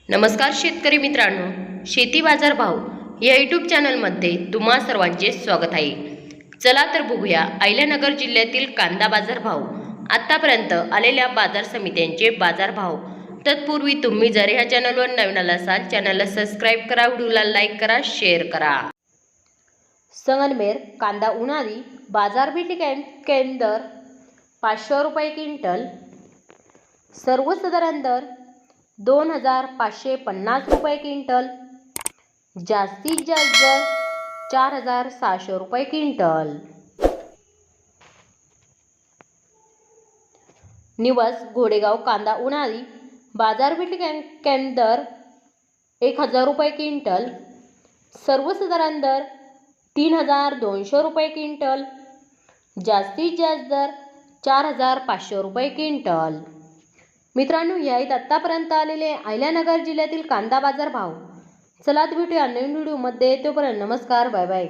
नमस्कार शेतकरी मित्रांनो, शेती बाजार भाव या यूट्यूब चॅनलमध्ये तुम्हा सर्वांचे स्वागत आहे। चला तर बघूया अहिल्यानगर जिल्ह्यातील कांदा बाजार भाव, आतापर्यंत आलेल्या बाजार समित्यांचे बाजार भाव। तत्पूर्वी तुम्ही जर ह्या चॅनलवर नवीन असाल चॅनलला सबस्क्राईब करा, व्हिडिओला लाईक करा, शेअर करा। संगमनेर कांदा उन्हाळी बाजारपेठ केंद्र 500 रुपये क्विंटल, सर्वसाधारण दर 2550 रुपये क्विंटल, जास्तीत जास्त दर 4700 रुपये क्विंटल। निवस घोडेगाव कांदा उन्हाळी बाजारपेठ केंद्र 1000 रुपये क्विंटल, सर्वसाधारण दर 3200 रुपये क्विंटल, जास्तीत जास्त दर 4500 रुपये क्विंटल। मित्रांनो, या आहेत आतापर्यंत आलेले अहिल्यानगर जिल्ह्यातील कांदा बाजार भाव। चला भेटूया नवीन व्हिडिओमध्ये, तोपर्यंत नमस्कार, बाय बाय।